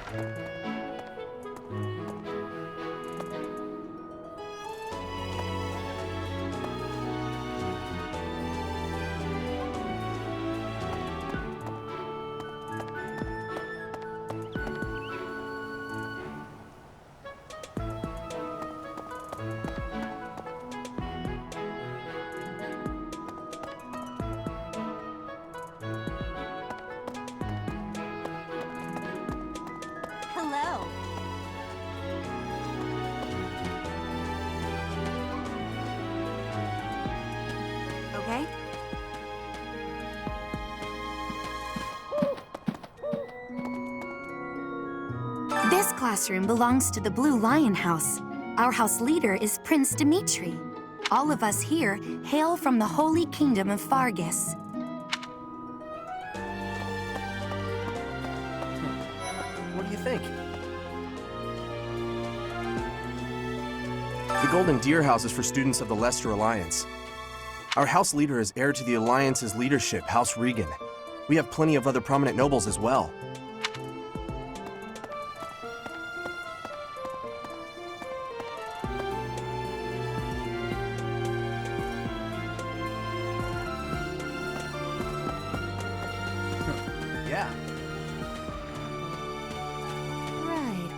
Hello. Okay. This classroom belongs to the Blue Lion House. Our house leader is Prince Dimitri. All of us here hail from the Holy Kingdom of Fargus. What do you think? The Golden Deer House is for students of the Leicester Alliance. Our house leader is heir to the Alliance's leadership, House Regan. We have plenty of other prominent nobles as well. Yeah. Right.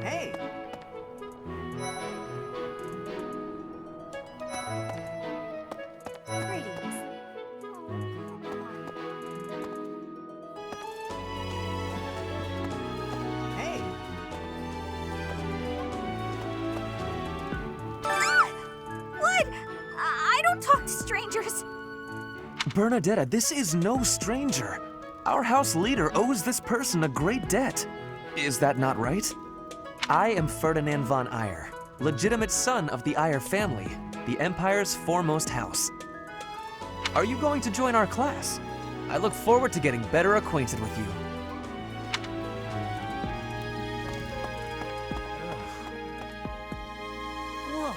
Hey! Greetings. Hey! What? I don't talk to strangers. Bernadetta, this is no stranger. Our house leader owes this person a great debt. Is that not right? I am Ferdinand von Eyre, legitimate son of the Eyre family, the Empire's foremost house. Are you going to join our class? I look forward to getting better acquainted with you. Whoa.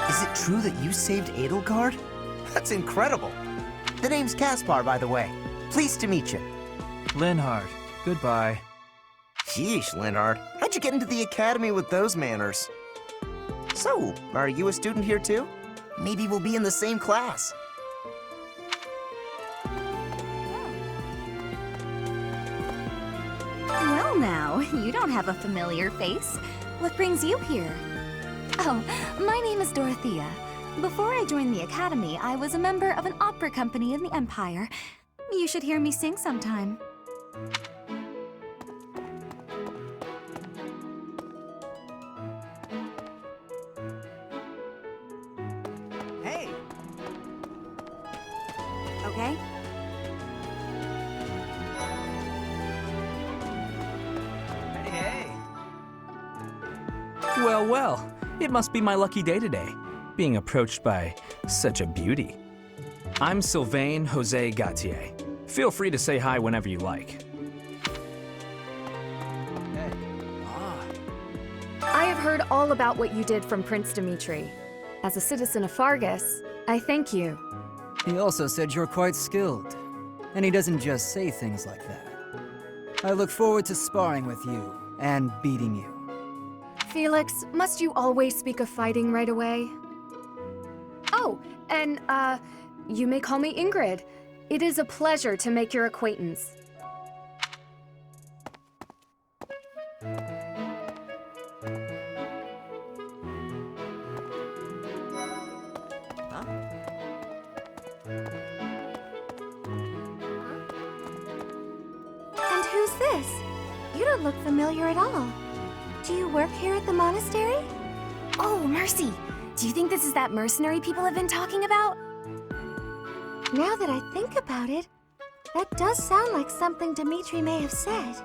Is it true that you saved Edelgard? That's incredible. The name's Caspar, by the way. Pleased to meet you. Linhard, goodbye. Sheesh, Linhard. How'd you get into the academy with those manners? So, are you a student here too? Maybe we'll be in the same class. Well now, you don't have a familiar face. What brings you here? Oh, my name is Dorothea. Before I joined the Academy, I was a member of an opera company in the Empire. You should hear me sing sometime. Hey! Okay? Hey! Well, well, it must be my lucky day today, being approached by such a beauty. I'm Sylvain Jose Gautier. Feel free to say hi whenever you like. Hey! I have heard all about what you did from Prince Dimitri. As a citizen of Fargus, I thank you. He also said you're quite skilled, and he doesn't just say things like that. I look forward to sparring with you and beating you. Felix, must you always speak of fighting right away? Oh, and, you may call me Ingrid. It is a pleasure to make your acquaintance. And who's this? You don't look familiar at all. Do you work here at the monastery? Oh, Mercy! Do you think this is that mercenary people have been talking about? Now that I think about it, that does sound like something Dimitri may have said.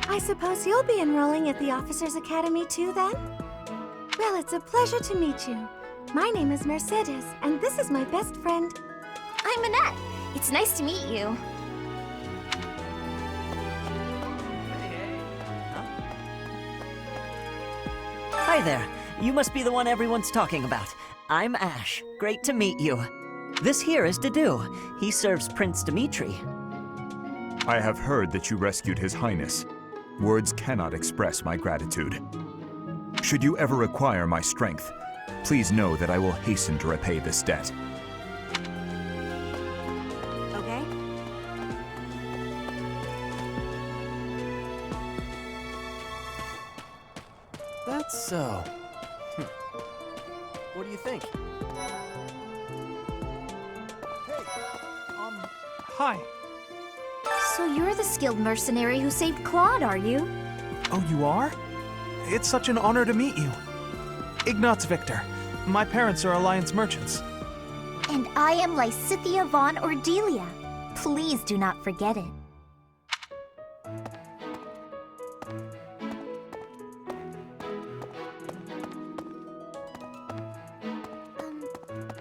I suppose you'll be enrolling at the Officers' Academy too, then? Well, it's a pleasure to meet you. My name is Mercedes, and this is my best friend. I'm Annette. It's nice to meet you. Hi there. You must be the one everyone's talking about. I'm Ash. Great to meet you. This here is Dedu. He serves Prince Dimitri. I have heard that you rescued His Highness. Words cannot express my gratitude. Should you ever require my strength, please know that I will hasten to repay this debt. Okay. That's so. What do you think? Hi. So you're the skilled mercenary who saved Claude, are you? Oh, you are? It's such an honor to meet you. Ignatz Victor. My parents are Alliance merchants. And I am Lysithia von Ordelia. Please do not forget it.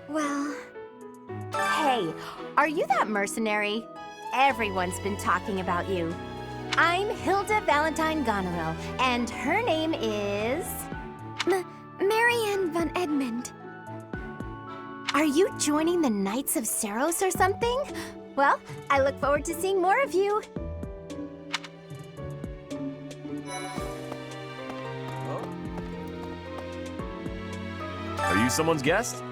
Well... Hey, are you that mercenary? Everyone's been talking about you. I'm Hilda Valentine Goneril, and her name is... Marianne von Edmund. Are you joining the Knights of Saros or something? Well, I look forward to seeing more of you. Are you someone's guest?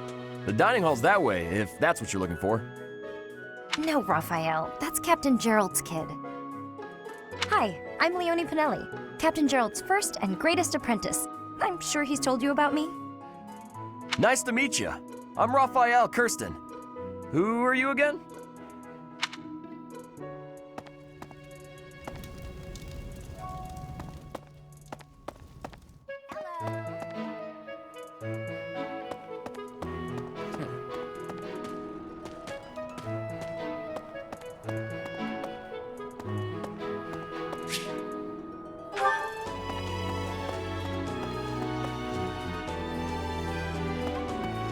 The dining hall's that way, if that's what you're looking for. No, Raphael. That's Captain Gerald's kid. Hi, I'm Leonie Pinelli, Captain Gerald's first and greatest apprentice. I'm sure he's told you about me. Nice to meet you. I'm Raphael Kirsten. Who are you again?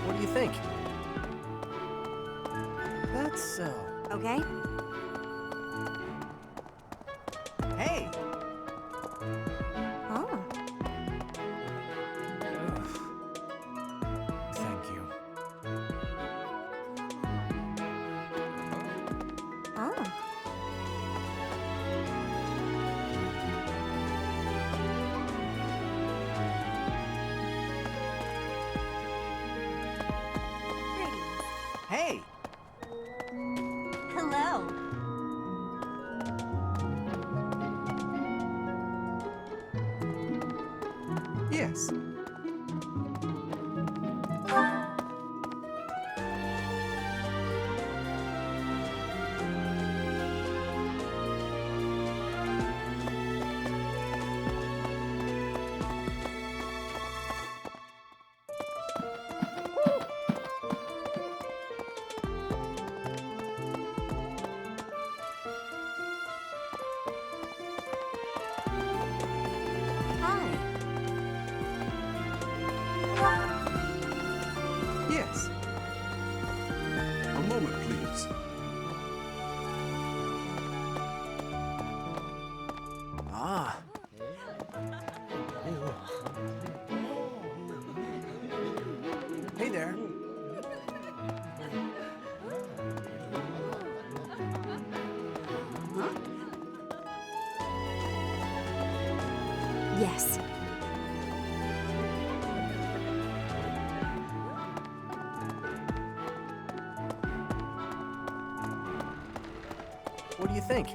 What do you think? That's so. Okay. Hey! Oh. Thank you. Oh. Hey! Hello. Yes. Hi. Yes. What do you think?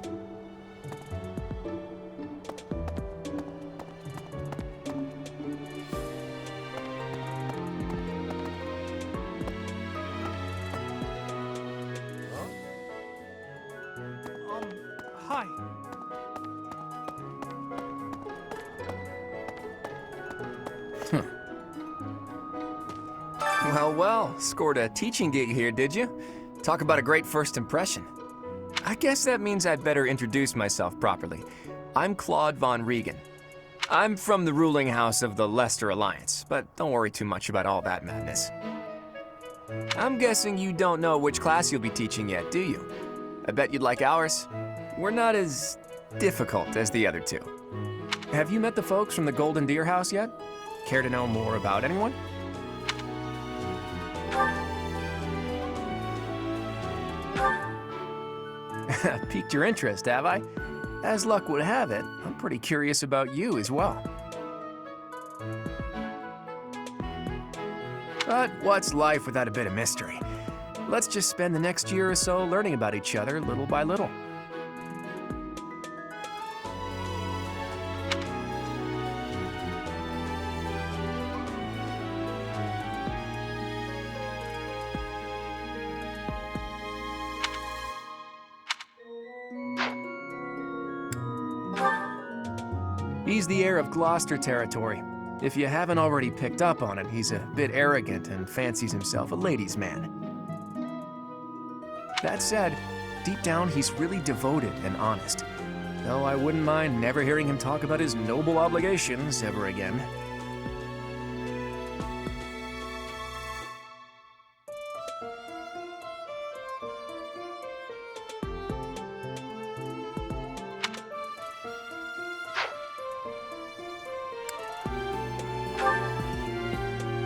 Hi. Well, scored a teaching gig here, did you? Talk about a great first impression. I guess that means I'd better introduce myself properly. I'm Claude von Regan. I'm from the ruling house of the Leicester Alliance, but don't worry too much about all that madness. I'm guessing you don't know which class you'll be teaching yet, do you? I bet you'd like ours. We're not as difficult as the other two. Have you met the folks from the Golden Deer House yet? Care to know more about anyone? Piqued your interest, have I? As luck would have it, I'm pretty curious about you as well. But what's life without a bit of mystery? Let's just spend the next year or so learning about each other little by little. He's the heir of Gloucester territory. If you haven't already picked up on it, he's a bit arrogant and fancies himself a ladies' man. That said, deep down he's really devoted and honest, though I wouldn't mind never hearing him talk about his noble obligations ever again.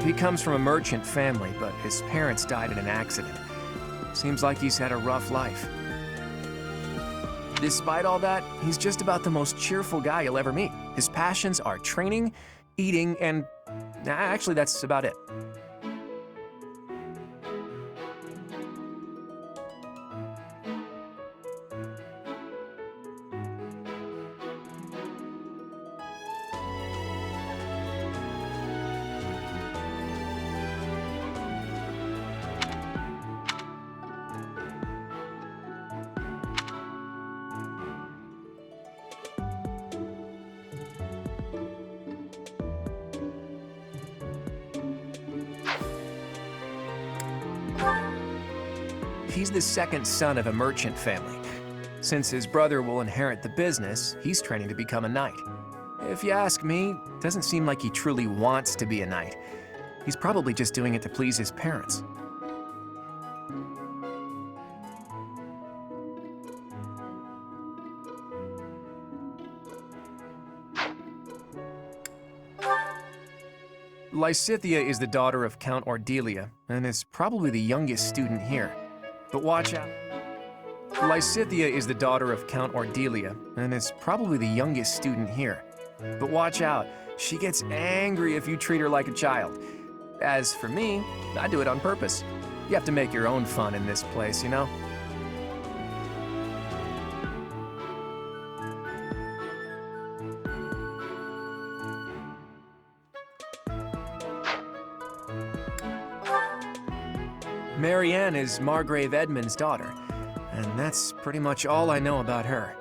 He comes from a merchant family, but his parents died in an accident. Seems like he's had a rough life. Despite all that, he's just about the most cheerful guy you'll ever meet. His passions are training, eating, and actually that's about it. He's the second son of a merchant family. Since his brother will inherit the business, he's training to become a knight. If you ask me, it doesn't seem like he truly wants to be a knight. He's probably just doing it to please his parents. Lysithea is the daughter of Count Ordelia, and is probably the youngest student here. But watch out. Lysithea is the daughter of Count Ordelia, and is probably the youngest student here. But watch out, she gets angry if you treat her like a child. As for me, I do it on purpose. You have to make your own fun in this place, you know? Marianne is Margrave Edmund's daughter, and that's pretty much all I know about her.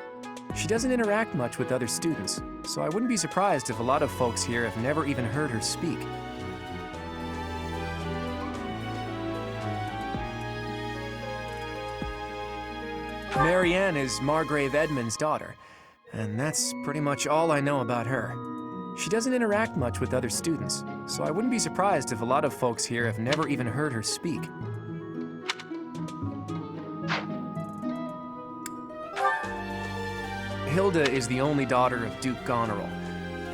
She doesn't interact much with other students, so I wouldn't be surprised if a lot of folks here have never even heard her speak. Marianne is Margrave Edmund's daughter, and that's pretty much all I know about her. She doesn't interact much with other students, so I wouldn't be surprised if a lot of folks here have never even heard her speak. Hilda is the only daughter of Duke Goneril.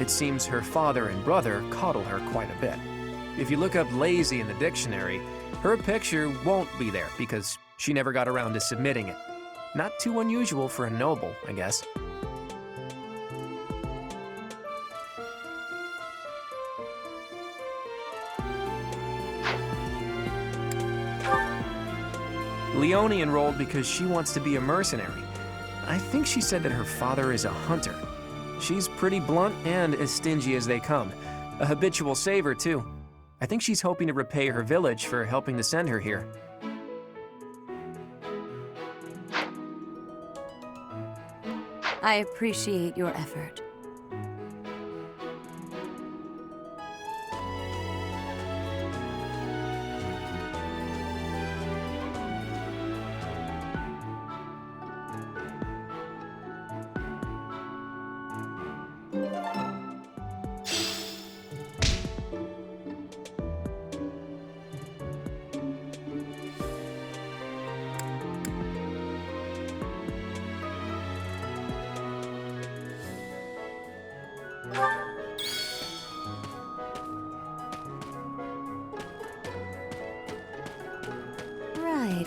It seems her father and brother coddle her quite a bit. If you look up lazy in the dictionary, her picture won't be there because she never got around to submitting it. Not too unusual for a noble, I guess. Leonie enrolled because she wants to be a mercenary. I think she said that her father is a hunter. She's pretty blunt and as stingy as they come. A habitual saver, too. I think she's hoping to repay her village for helping to send her here. I appreciate your effort.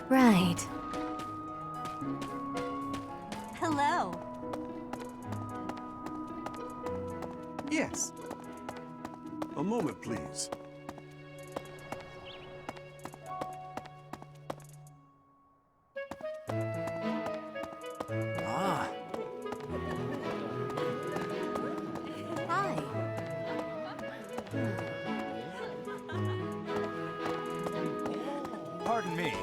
Right. Hello. Yes. A moment, please. Ah. Hi. Pardon me.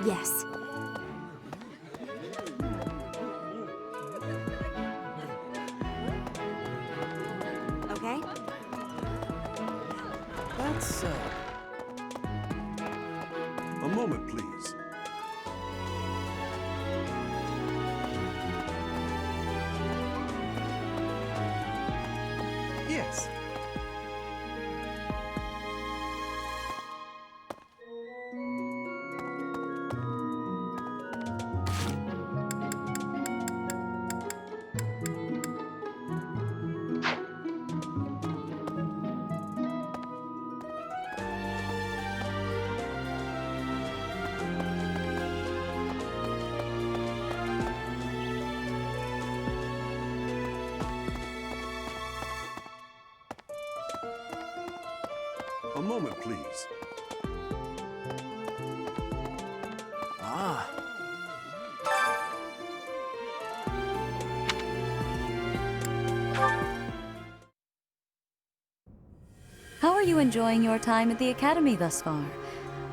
Yes. Okay. That's, A moment, please. Yes. A moment, please. ah. How are you enjoying your time at the Academy thus far?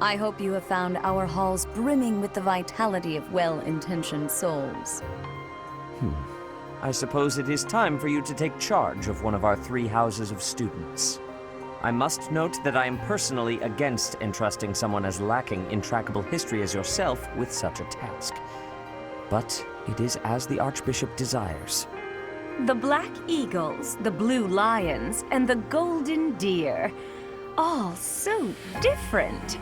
I hope you have found our halls brimming with the vitality of well-intentioned souls. I suppose it is time for you to take charge of one of our 3 houses of students. I must note that I am personally against entrusting someone as lacking in trackable history as yourself with such a task. But it is as the Archbishop desires. The Black Eagles, the Blue Lions, and the Golden Deer. All so different.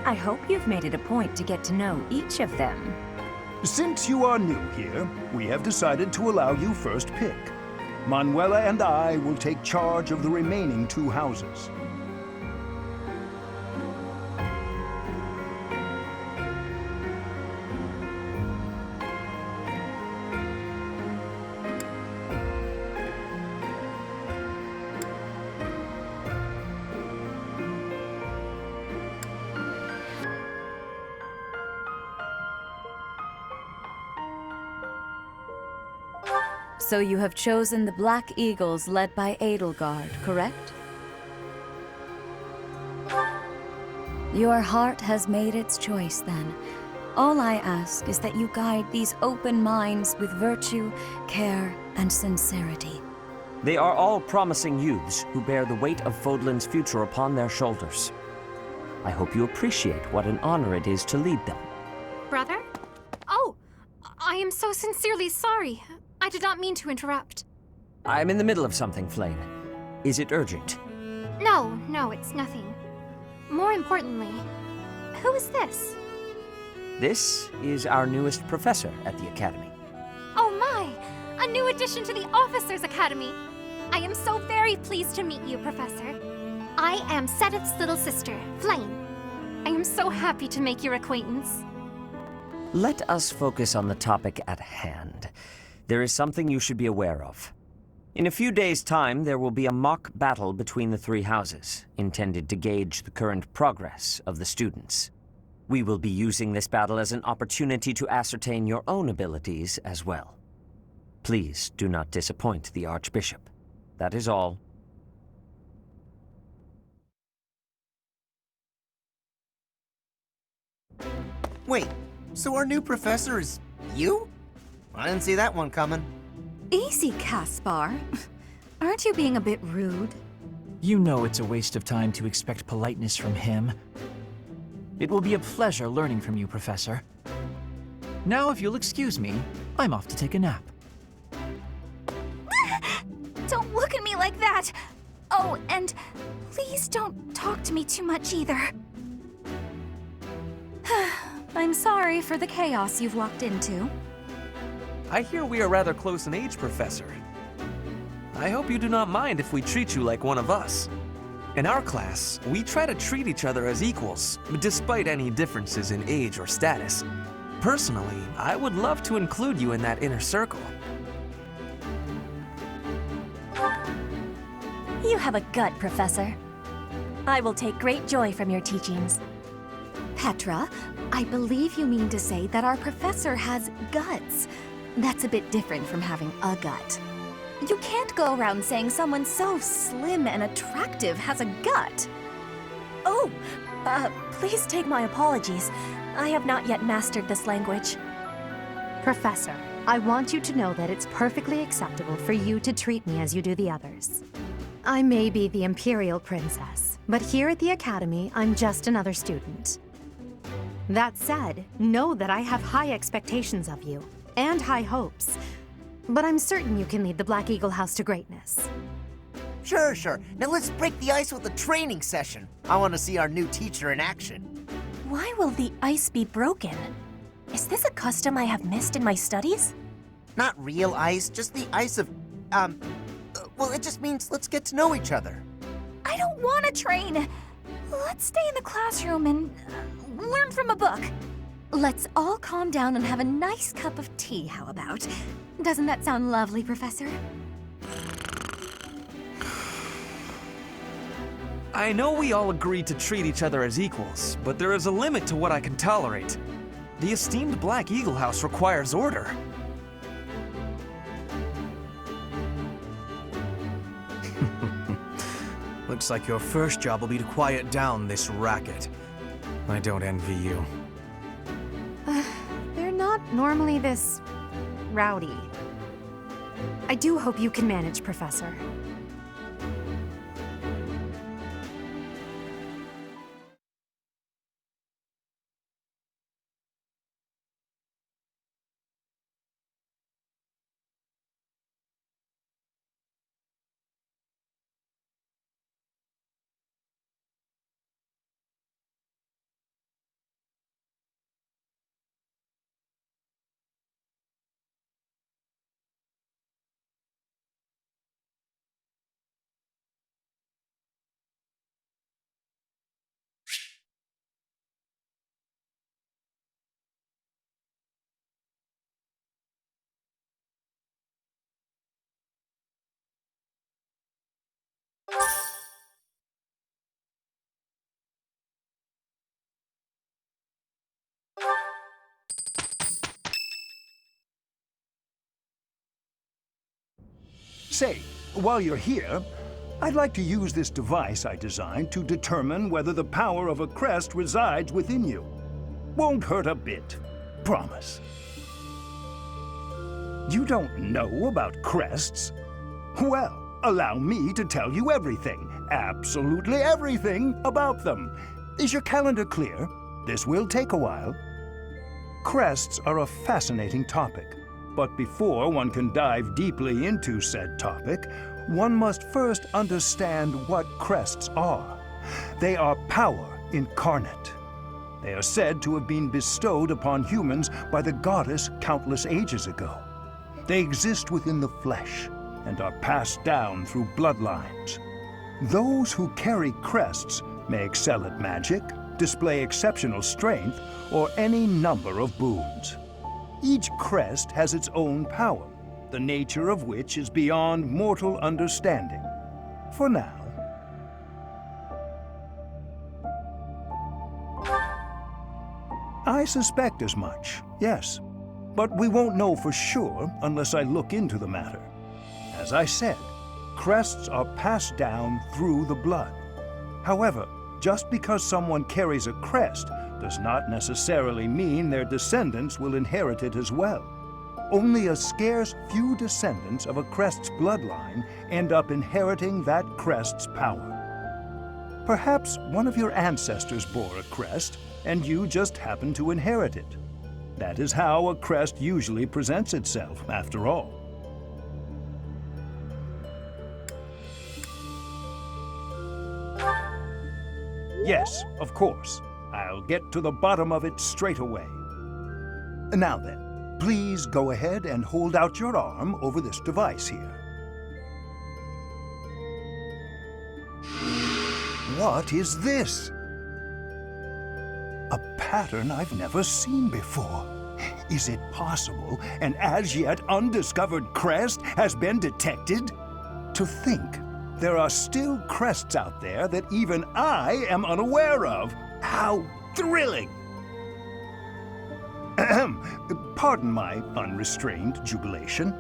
I hope you've made it a point to get to know each of them. Since you are new here, we have decided to allow you first pick. Manuela and I will take charge of the remaining 2 houses. So you have chosen the Black Eagles led by Edelgard, correct? Your heart has made its choice, then. All I ask is that you guide these open minds with virtue, care, and sincerity. They are all promising youths who bear the weight of Fodlan's future upon their shoulders. I hope you appreciate what an honor it is to lead them. Brother? Oh, I am so sincerely sorry. I did not mean to interrupt. I'm in the middle of something, Flame. Is it urgent? No, it's nothing. More importantly, who is this? This is our newest professor at the Academy. Oh my! A new addition to the Officers' Academy! I am so very pleased to meet you, Professor. I am Sedith's little sister, Flame. I am so happy to make your acquaintance. Let us focus on the topic at hand. There is something you should be aware of. In a few days' time, there will be a mock battle between the three houses, intended to gauge the current progress of the students. We will be using this battle as an opportunity to ascertain your own abilities as well. Please do not disappoint the Archbishop. That is all. Wait, so our new professor is you? I didn't see that one coming. Easy, Caspar. Aren't you being a bit rude? You know it's a waste of time to expect politeness from him. It will be a pleasure learning from you, Professor. Now, if you'll excuse me, I'm off to take a nap. Don't look at me like that! Oh, and please don't talk to me too much either. I'm sorry for the chaos you've walked into. I hear we are rather close in age, Professor. I hope you do not mind if we treat you like one of us. In our class, we try to treat each other as equals, despite any differences in age or status. Personally, I would love to include you in that inner circle. You have a gut, Professor. I will take great joy from your teachings. Petra, I believe you mean to say that our professor has guts. That's a bit different from having a gut. You can't go around saying someone so slim and attractive has a gut. Oh, please take my apologies. I have not yet mastered this language. Professor, I want you to know that it's perfectly acceptable for you to treat me as you do the others. I may be the Imperial Princess, but here at the Academy, I'm just another student. That said, know that I have high expectations of you, and high hopes. But I'm certain you can lead the Black Eagle House to greatness. Sure. Now let's break the ice with a training session. I want to see our new teacher in action. Why will the ice be broken? Is this a custom I have missed in my studies? Not real ice, just the ice of, well, it just means let's get to know each other. I don't want to train. Let's stay in the classroom and learn from a book. Let's all calm down and have a nice cup of tea, how about? Doesn't that sound lovely, Professor? I know we all agreed to treat each other as equals, but there is a limit to what I can tolerate. The esteemed Black Eagle House requires order. Looks like your first job will be to quiet down this racket. I don't envy you. They're not normally this rowdy. I do hope you can manage, Professor. Say, while you're here, I'd like to use this device I designed to determine whether the power of a crest resides within you. Won't hurt a bit. Promise. You don't know about crests? Well, allow me to tell you everything, absolutely everything about them. Is your calendar clear? This will take a while. Crests are a fascinating topic. But before one can dive deeply into said topic, one must first understand what crests are. They are power incarnate. They are said to have been bestowed upon humans by the goddess countless ages ago. They exist within the flesh and are passed down through bloodlines. Those who carry crests may excel at magic, display exceptional strength, or any number of boons. Each crest has its own power, the nature of which is beyond mortal understanding. For now. I suspect as much, yes. But we won't know for sure unless I look into the matter. As I said, crests are passed down through the blood. However, just because someone carries a crest does not necessarily mean their descendants will inherit it as well. Only a scarce few descendants of a crest's bloodline end up inheriting that crest's power. Perhaps one of your ancestors bore a crest, and you just happen to inherit it. That is how a crest usually presents itself, after all. Yes, of course. I'll get to the bottom of it straight away. Now then, please go ahead and hold out your arm over this device here. What is this? A pattern I've never seen before. Is it possible an as yet undiscovered crest has been detected? To think there are still crests out there that even I am unaware of. How thrilling! Ahem. Pardon my unrestrained jubilation.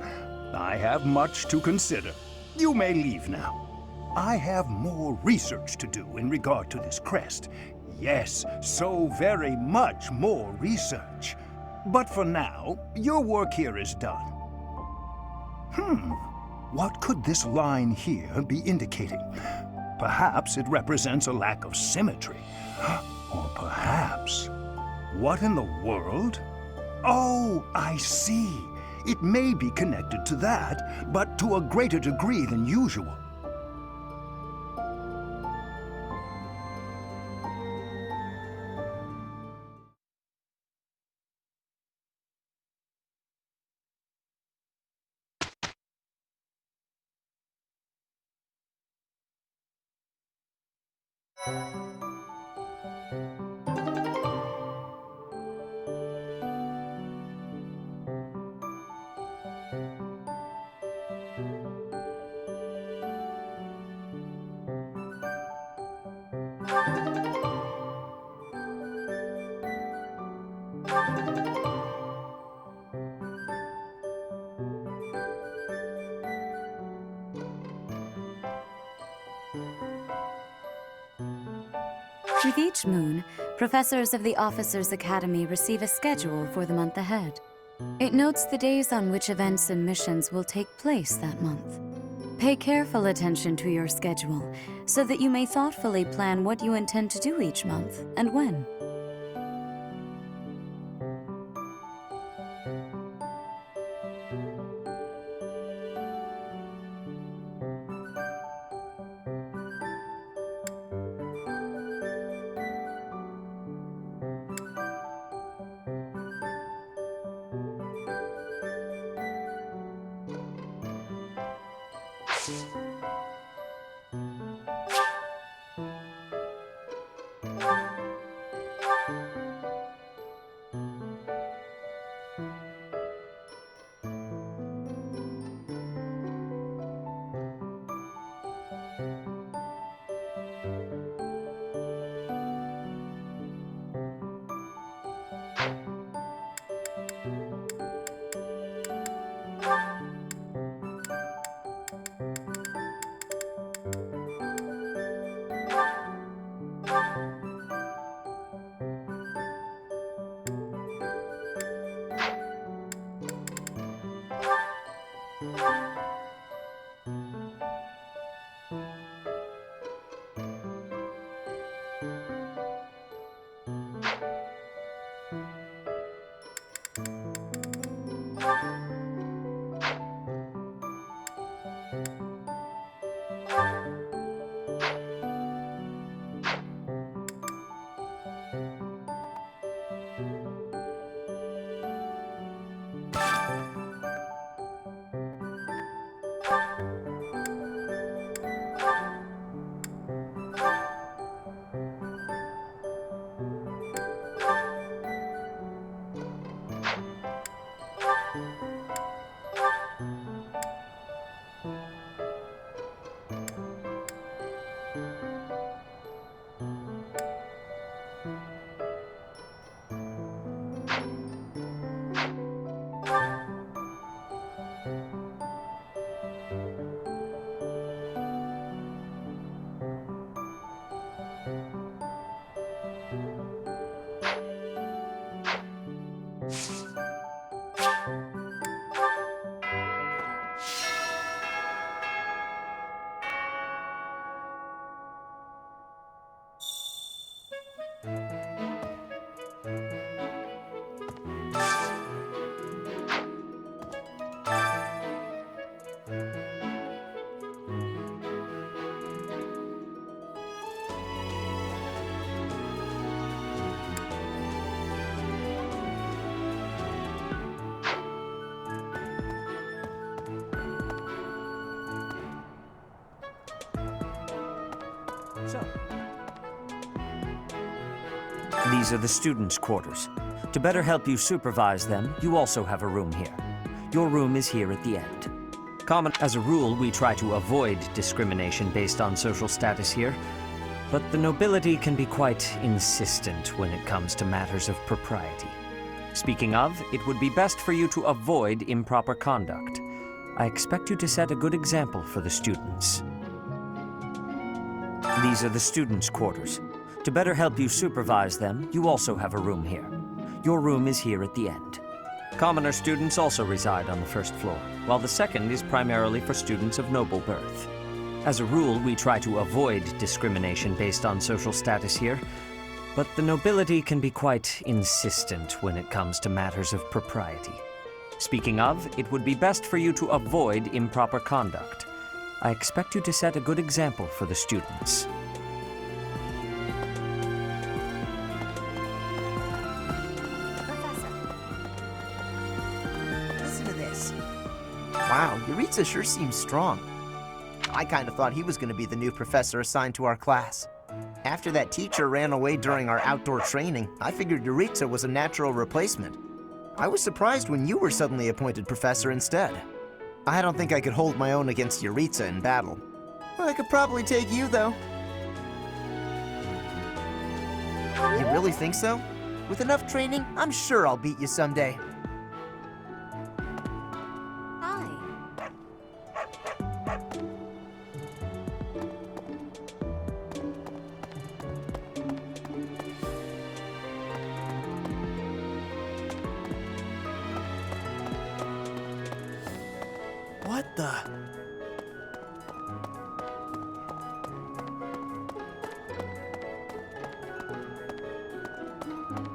I have much to consider. You may leave now. I have more research to do in regard to this crest. Yes, so very much more research. But for now, your work here is done. What could this line here be indicating? Perhaps it represents a lack of symmetry. Or perhaps... What in the world? Oh, I see. It may be connected to that, but to a greater degree than usual. With each moon, professors of the Officers' Academy receive a schedule for the month ahead. It notes the days on which events and missions will take place that month. Pay careful attention to your schedule, so that you may thoughtfully plan what you intend to do each month and when. These are the students' quarters. To better help you supervise them, you also have a room here. Your room is here at the end. As a rule, we try to avoid discrimination based on social status here, but the nobility can be quite insistent when it comes to matters of propriety. Speaking of, it would be best for you to avoid improper conduct. I expect you to set a good example for the students. These are the students' quarters. To better help you supervise them, you also have a room here. Your room is here at the end. Commoner students also reside on the first floor, while the second is primarily for students of noble birth. As a rule, we try to avoid discrimination based on social status here, but the nobility can be quite insistent when it comes to matters of propriety. Speaking of, it would be best for you to avoid improper conduct. I expect you to set a good example for the students. Listen to this. Wow, Yuritsa sure seems strong. I kind of thought he was going to be the new professor assigned to our class. After that teacher ran away during our outdoor training, I figured Yuritsa was a natural replacement. I was surprised when you were suddenly appointed professor instead. I don't think I could hold my own against Yuritsa in battle. I could probably take you, though. You really think so? With enough training, I'm sure I'll beat you someday. Hi. What the?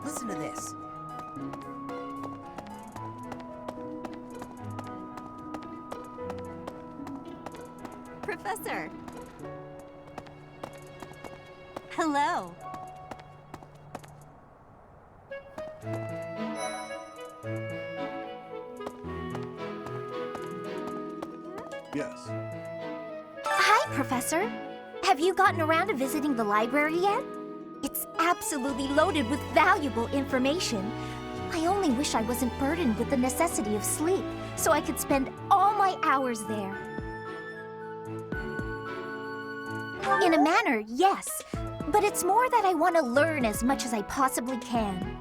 Listen to this. Professor. Hello. Yes. Hi, Professor. Have you gotten around to visiting the library yet? It's absolutely loaded with valuable information. I only wish I wasn't burdened with the necessity of sleep, so I could spend all my hours there. In a manner, yes. But it's more that I want to learn as much as I possibly can.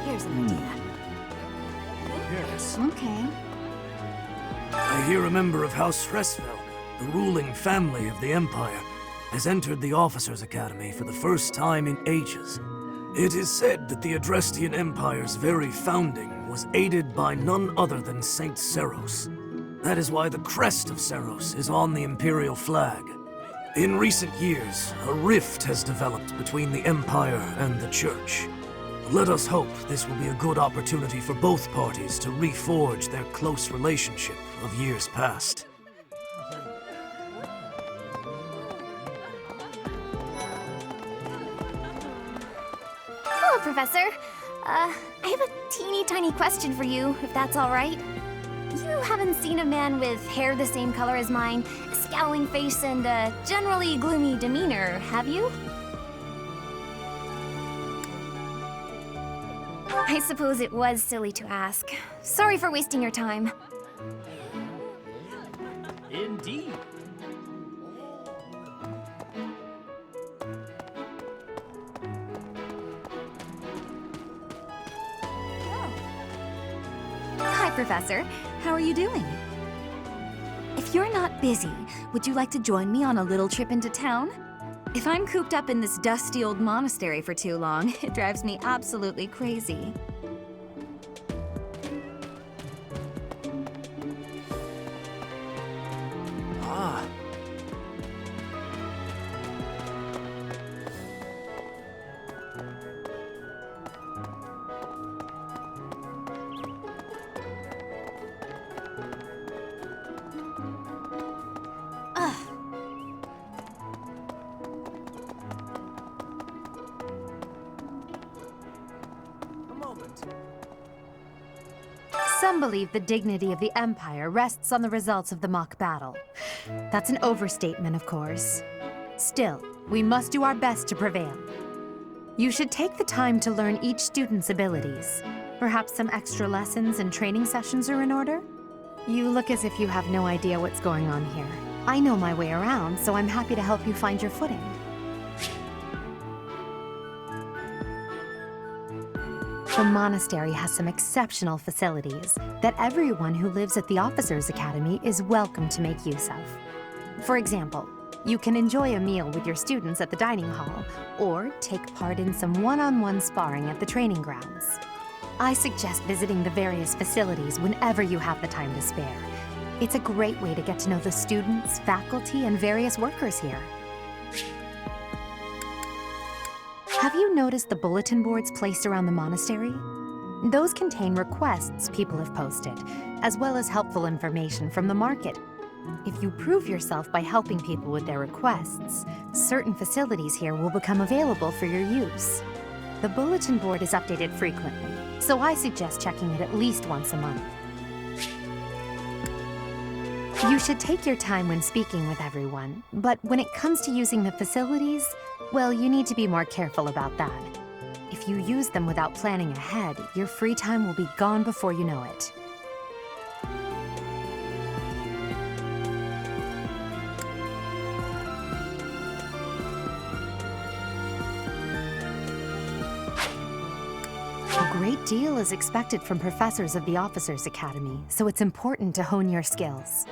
Here's an idea. Yes. Okay. I hear a member of House Fresfel, the ruling family of the Empire, has entered the Officers' Academy for the first time in ages. It is said that the Adrestian Empire's very founding was aided by none other than Saint Seros. That is why the crest of Seros is on the Imperial flag. In recent years, a rift has developed between the Empire and the Church. Let us hope this will be a good opportunity for both parties to reforge their close relationship of years past. Hello, Professor. I have a teeny tiny question for you, if that's all right. You haven't seen a man with hair the same color as mine, a scowling face, and a generally gloomy demeanor, have you? I suppose it was silly to ask. Sorry for wasting your time. Indeed. Hi, Professor. How are you doing? If you're not busy, would you like to join me on a little trip into town? If I'm cooped up in this dusty old monastery for too long, it drives me absolutely crazy. Ah. A moment. Some believe the dignity of the Empire rests on the results of the mock battle. That's an overstatement, of course. Still, we must do our best to prevail. You should take the time to learn each student's abilities. Perhaps some extra lessons and training sessions are in order? You look as if you have no idea what's going on here. I know my way around, so I'm happy to help you find your footing. The monastery has some exceptional facilities that everyone who lives at the Officers' Academy is welcome to make use of. For example, you can enjoy a meal with your students at the dining hall, or take part in some one-on-one sparring at the training grounds. I suggest visiting the various facilities whenever you have the time to spare. It's a great way to get to know the students, faculty, and various workers here. Have you noticed the bulletin boards placed around the monastery? Those contain requests people have posted, as well as helpful information from the market. If you prove yourself by helping people with their requests, certain facilities here will become available for your use. The bulletin board is updated frequently, so I suggest checking it at least once a month. You should take your time when speaking with everyone, but when it comes to using the facilities, well, you need to be more careful about that. If you use them without planning ahead, your free time will be gone before you know it. A great deal is expected from professors of the Officers' Academy, so it's important to hone your skills.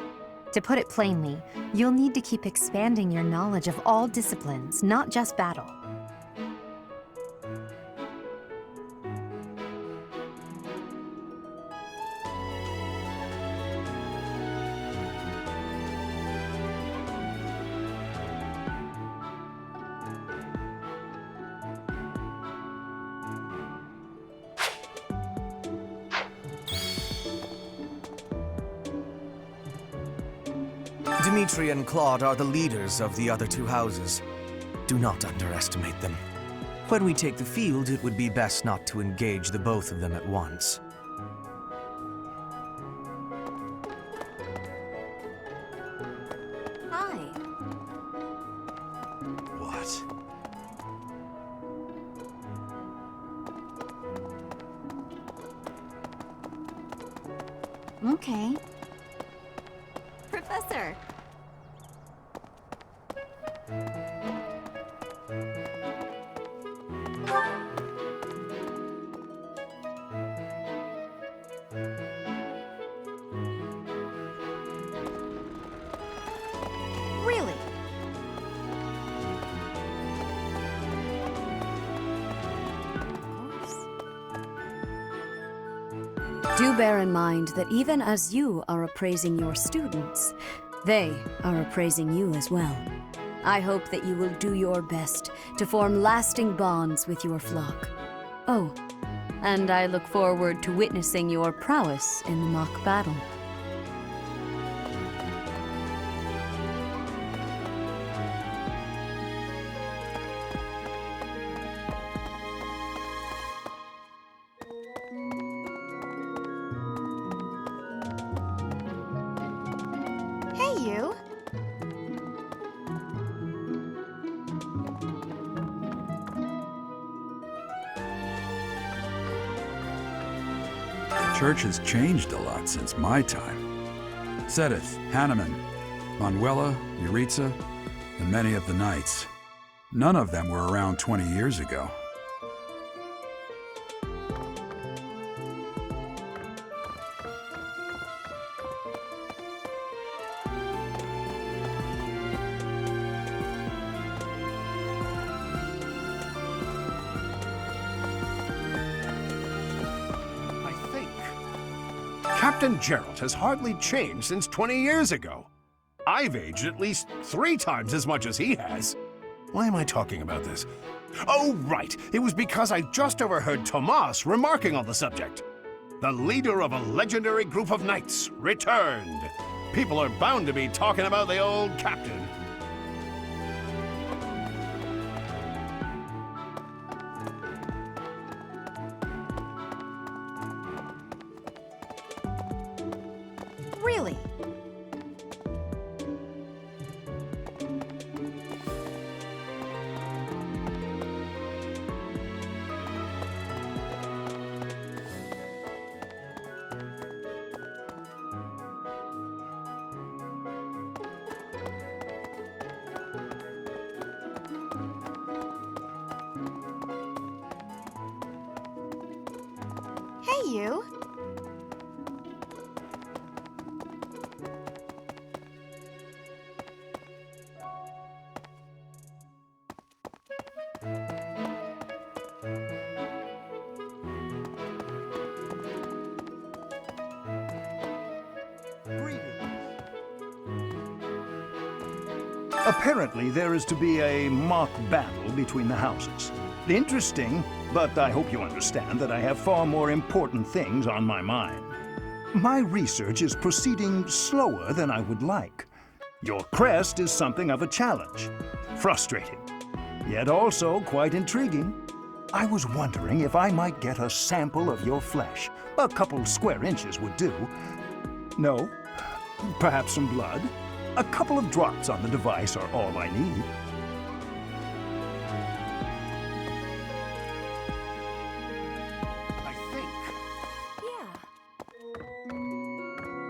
To put it plainly, you'll need to keep expanding your knowledge of all disciplines, not just battle. Dimitri and Claude are the leaders of the other two houses. Do not underestimate them. When we take the field, it would be best not to engage the both of them at once. Hi. What? Okay. Professor. Really? Do bear in mind that even as you are appraising your students, they are appraising you as well. I hope that you will do your best to form lasting bonds with your flock. Oh, and I look forward to witnessing your prowess in the mock battle. Hey, you. The church has changed a lot since my time. Sedith, Hanneman, Manuela, Yuritsa, and many of the knights. None of them were around 20 years ago. Captain Gerald has hardly changed since 20 years ago. I've aged at least 3 times as much as he has. Why am I talking about this? Oh, right. It was because I just overheard Tomas remarking on the subject. The leader of a legendary group of knights returned. People are bound to be talking about the old captain. you. Apparently, there is to be a mock battle between the houses. Interesting, but I hope you understand that I have far more important things on my mind. My research is proceeding slower than I would like. Your crest is something of a challenge. Frustrating, yet also quite intriguing. I was wondering if I might get a sample of your flesh. A couple square inches would do. No? Perhaps some blood? A couple of drops on the device are all I need.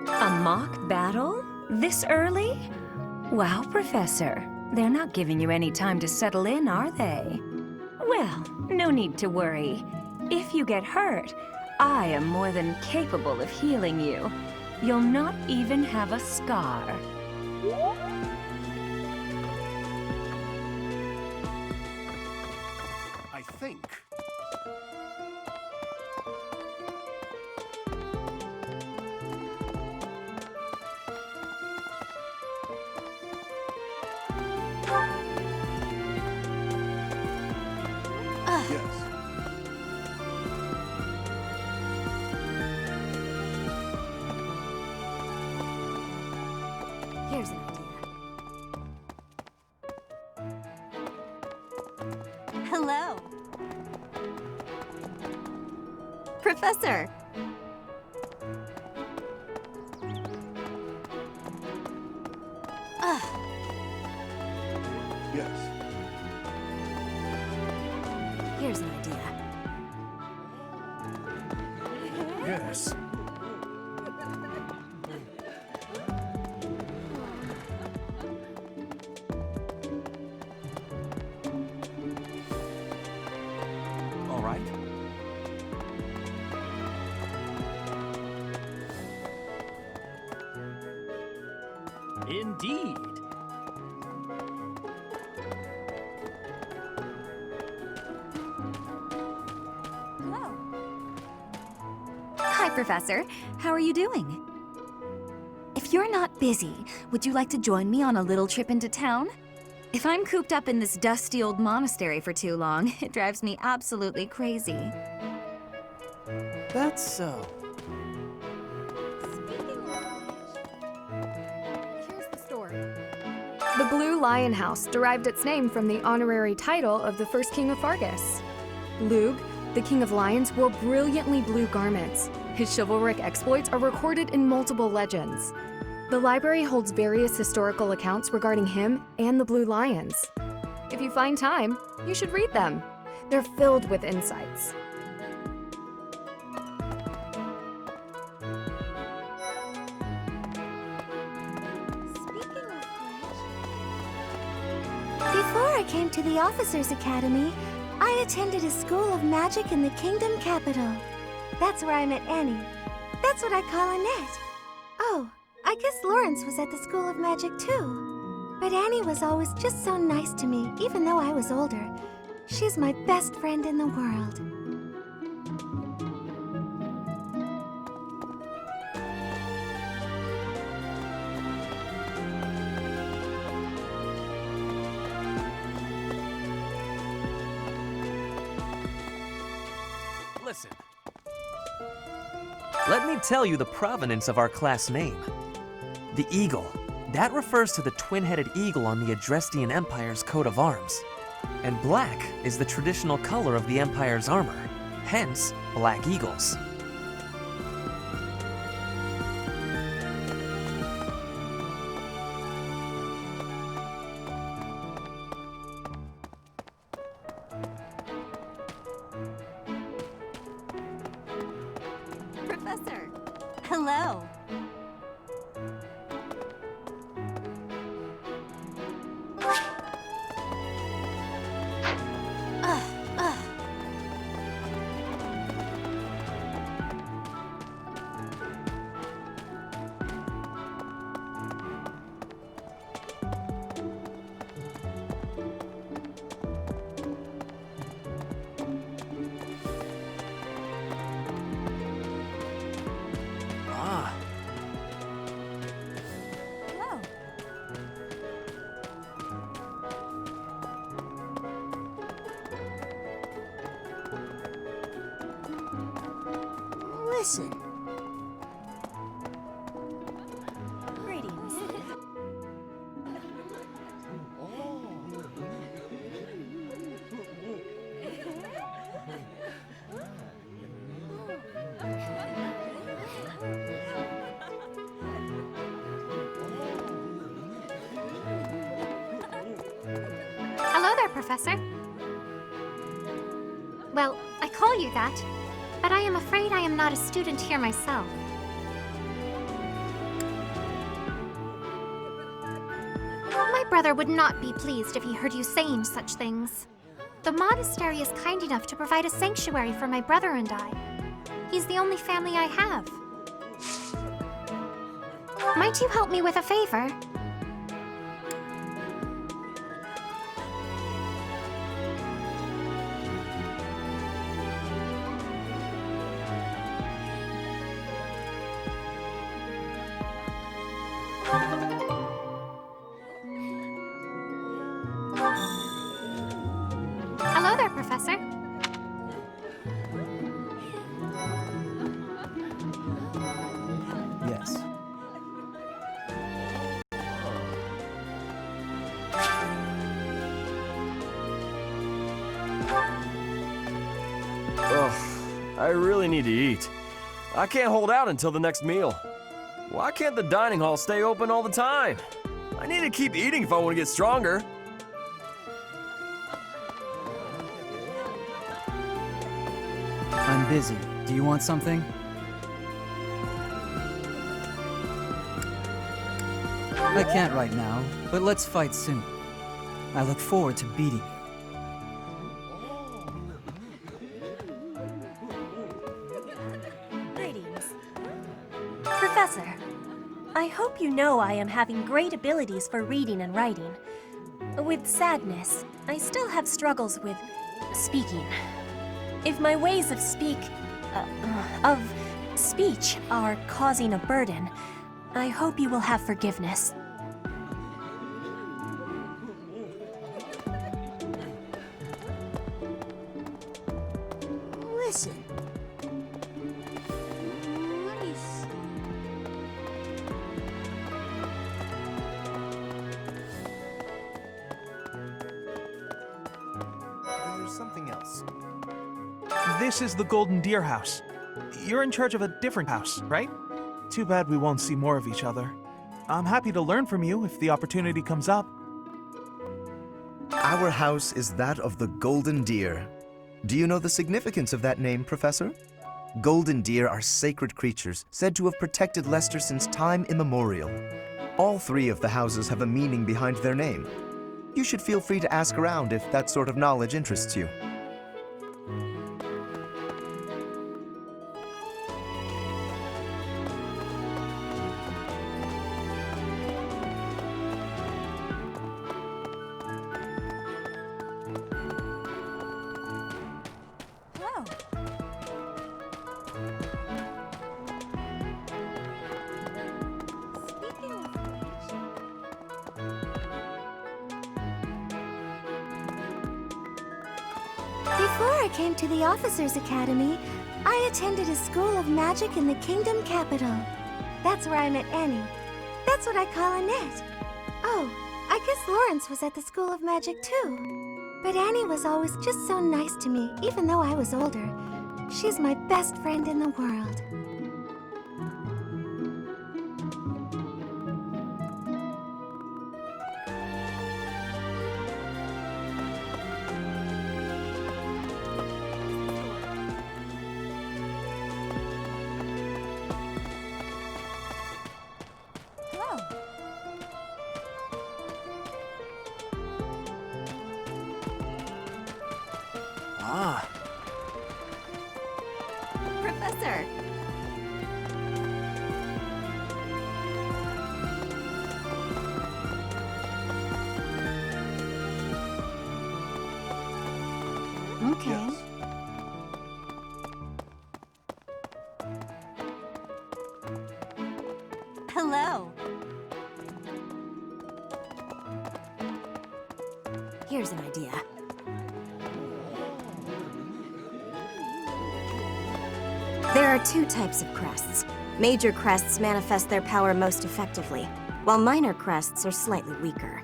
A mock battle? This early? Wow, Professor. They're not giving you any time to settle in, are they? Well, no need to worry. If you get hurt, I am more than capable of healing you. You'll not even have a scar. I think. Here's an idea. Hello. Professor. Yes. Here's an idea. Yes. All right. Indeed. Hi, Professor. How are you doing? If you're not busy, would you like to join me on a little trip into town? If I'm cooped up in this dusty old monastery for too long, it drives me absolutely crazy. That's so. Here's the story. The Blue Lion House derived its name from the honorary title of the first king of Fargus. Lug, the king of lions, wore brilliantly blue garments. His chivalric exploits are recorded in multiple legends. The library holds various historical accounts regarding him and the Blue Lions. If you find time, you should read them. They're filled with insights. Before I came to the Officers Academy, I attended a school of magic in the kingdom capital. That's where I met Annie. That's what I call Annette. Oh, I guess Lawrence was at the School of Magic too. But Annie was always just so nice to me, even though I was older. She's my best friend in the world. Listen. Let me tell you the provenance of our class name. The eagle. That refers to the twin-headed eagle on the Adrestian Empire's coat of arms. And black is the traditional color of the Empire's armor, hence black eagles. Professor, hello. Listen. Greetings. Hello there, Professor. Well, I call you that, but I am afraid I am not a student here myself. My brother would not be pleased if he heard you saying such things. The monastery is kind enough to provide a sanctuary for my brother and I. He's the only family I have. Might you help me with a favor? Hello there, Professor. Yes. Ugh, I really need to eat. I can't hold out until the next meal. Why can't the dining hall stay open all the time? I need to keep eating if I want to get stronger. I'm busy. Do you want something? I can't right now, but let's fight soon. I look forward to beating you. Greetings. Professor, I hope you know I am having great abilities for reading and writing. With sadness, I still have struggles with speaking. If my ways of speech are causing a burden, I hope you will have forgiveness. Listen. Nice. There's something else. This is the Golden Deer House. You're in charge of a different house, right? Too bad we won't see more of each other. I'm happy to learn from you if the opportunity comes up. Our house is that of the Golden Deer. Do you know the significance of that name, Professor? Golden deer are sacred creatures, said to have protected Leicester since time immemorial. All three of the houses have a meaning behind their name. You should feel free to ask around if that sort of knowledge interests you. Before I came to the Officers' Academy, I attended a school of magic in the Kingdom capital. That's where I met Annie. That's what I call Annette. Oh, I guess Lawrence was at the School of Magic too. But Annie was always just so nice to me, even though I was older. She's my best friend in the world. Ah. Professor. Okay. Hello. Here's an idea. There are are two types of crests. Major crests manifest their power most effectively, while minor crests are slightly weaker.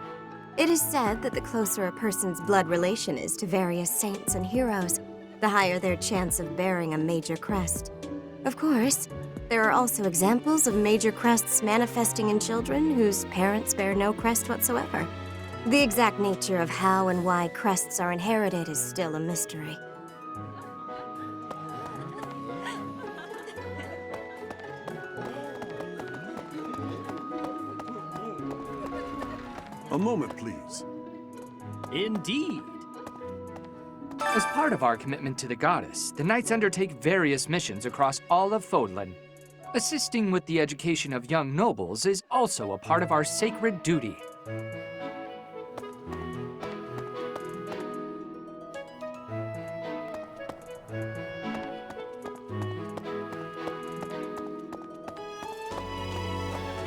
It is said that the closer a person's blood relation is to various saints and heroes, the higher their chance of bearing a major crest. Of course, there are also examples of major crests manifesting in children whose parents bear no crest whatsoever. The exact nature of how and why crests are inherited is still a mystery. A moment, please. Indeed. As part of our commitment to the goddess, the knights undertake various missions across all of Fodlan. Assisting with the education of young nobles is also a part of our sacred duty.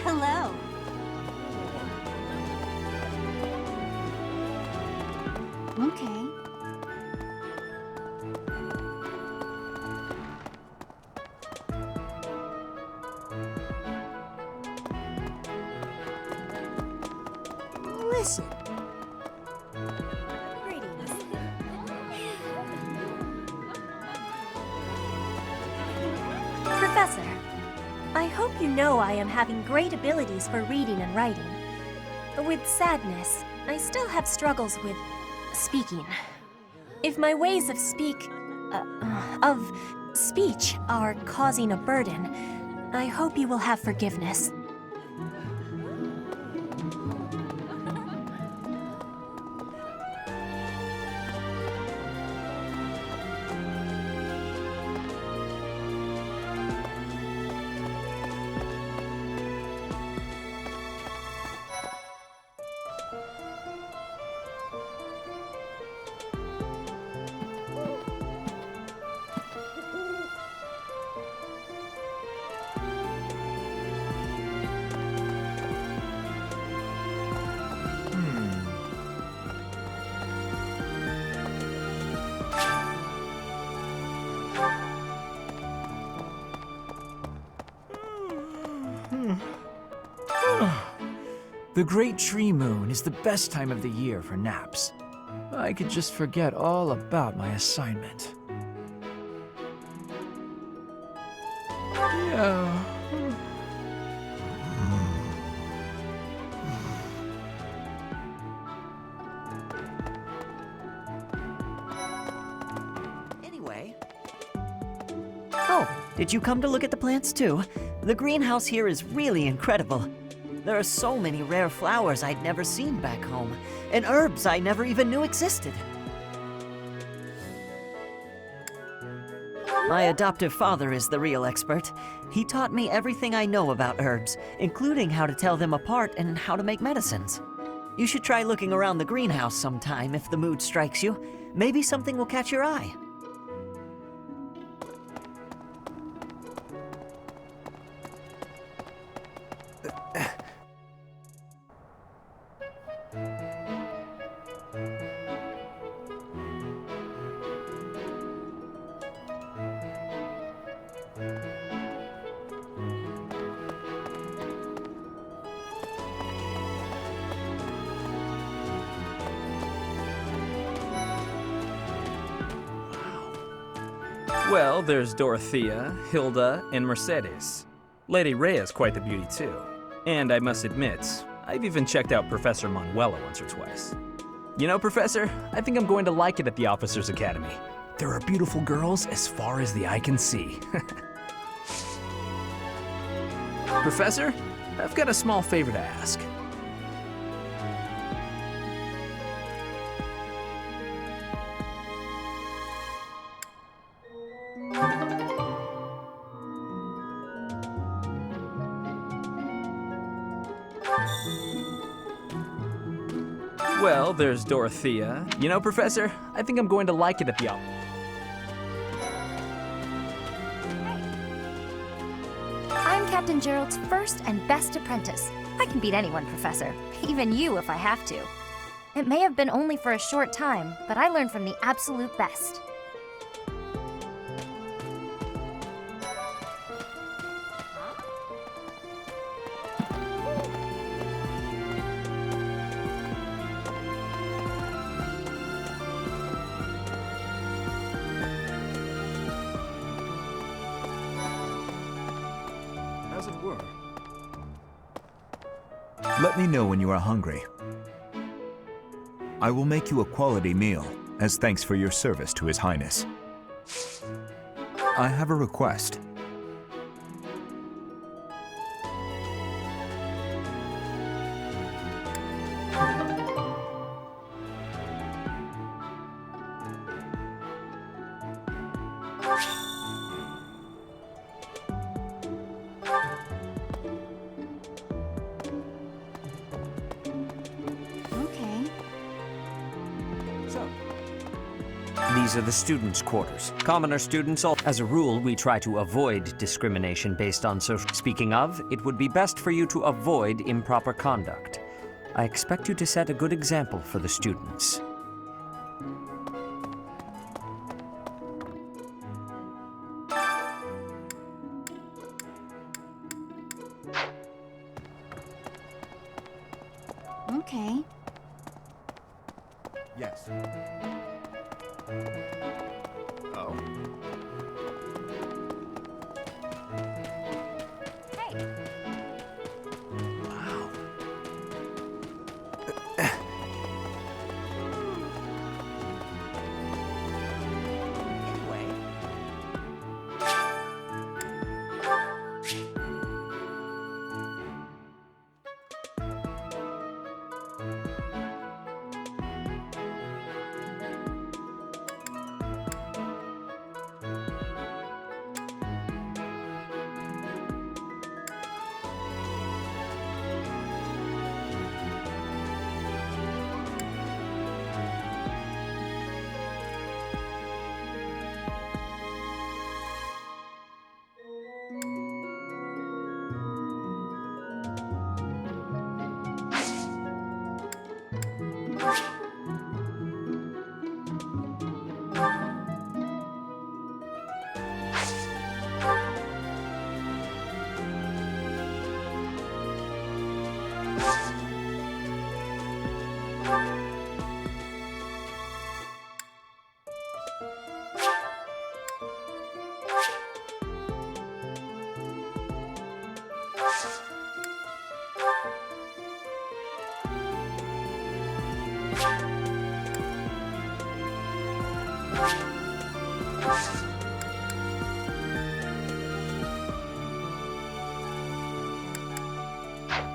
Hello. Okay. Listen. Professor, I hope you know I am having great abilities for reading and writing. With sadness, I still have struggles with speaking. If my ways of speech are causing a burden, I hope you will have forgiveness. The Great Tree Moon is the best time of the year for naps. I could just forget all about my assignment. Yeah. Anyway. Oh, did you come to look at the plants too? The greenhouse here is really incredible. There are so many rare flowers I'd never seen back home, and herbs I never even knew existed. My adoptive father is the real expert. He taught me everything I know about herbs, including how to tell them apart and how to make medicines. You should try looking around the greenhouse sometime if the mood strikes you. Maybe something will catch your eye. Well, there's Dorothea, Hilda, and Mercedes. Lady Rhea's quite the beauty too. And I must admit, I've even checked out Professor Manuela once or twice. You know, Professor, I think I'm going to like it at the Officers' Academy. There are beautiful girls as far as the eye can see. Professor, I've got a small favor to ask. Well, there's Dorothea. You know, Professor, I think I'm going to like it at the I'm Captain Gerald's first and best apprentice. I can beat anyone, Professor. Even you if I have to. It may have been only for a short time, but I learned from the absolute best. as it were. Let me know when you are hungry. I will make you a quality meal, as thanks for your service to His Highness. I have a request. These are the students' quarters. Commoner students, as a rule, we try to avoid discrimination based on social. Speaking of, it would be best for you to avoid improper conduct. I expect you to set a good example for the students. Okay. Yes. Oh. Wow.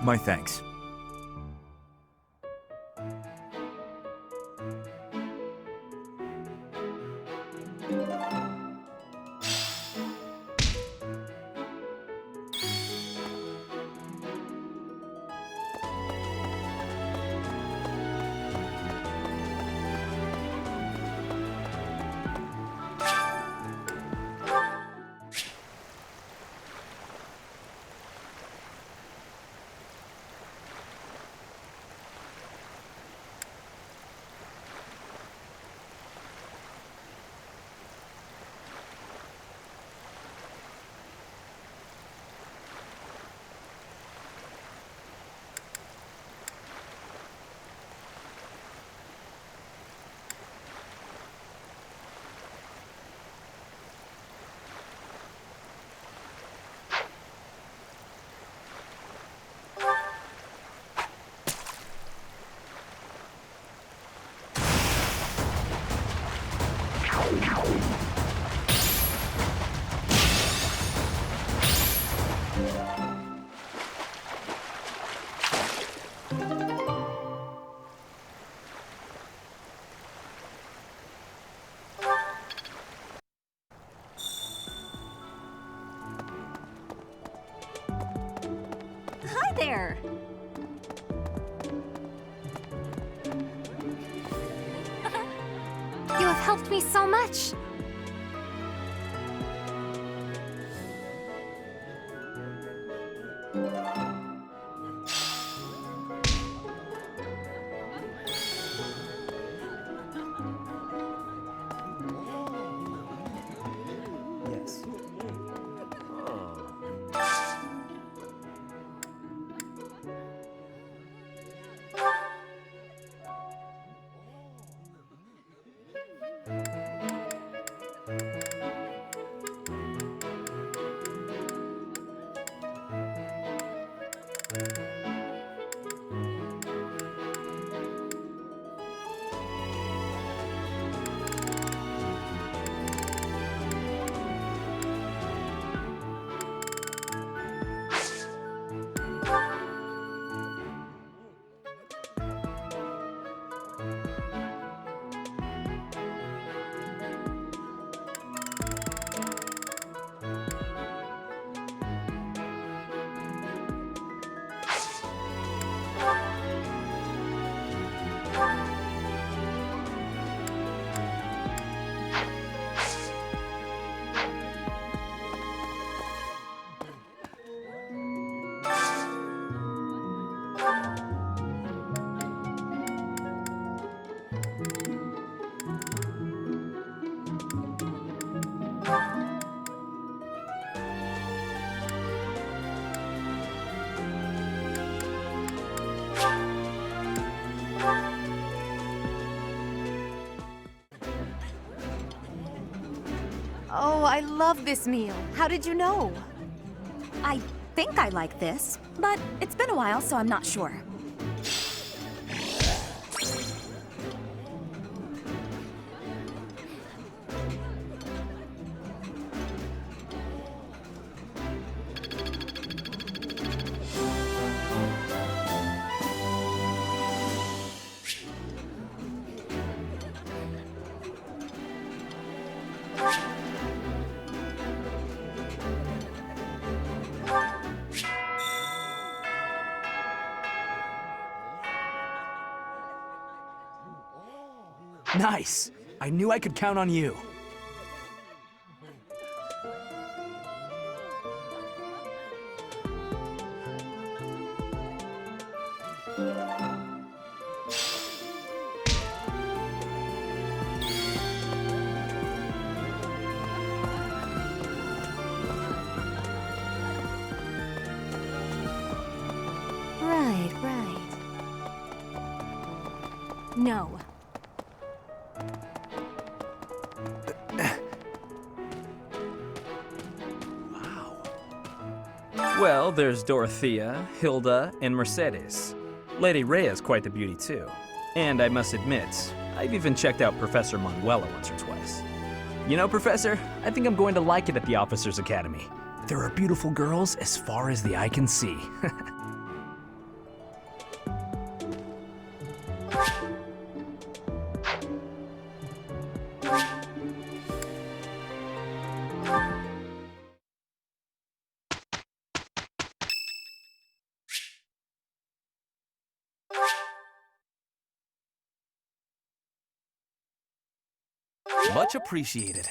My thanks. Hi there! You have helped me so much. Yes. Oh, I love this meal. How did you know? I think I like this, but it's been a while, so I'm not sure. Nice! I knew I could count on you. Right. No. Well, there's Dorothea, Hilda, and Mercedes. Lady Rhea's quite the beauty too. And I must admit, I've even checked out Professor Manuela once or twice. You know, Professor, I think I'm going to like it at the Officers Academy. There are beautiful girls as far as the eye can see. Much appreciated.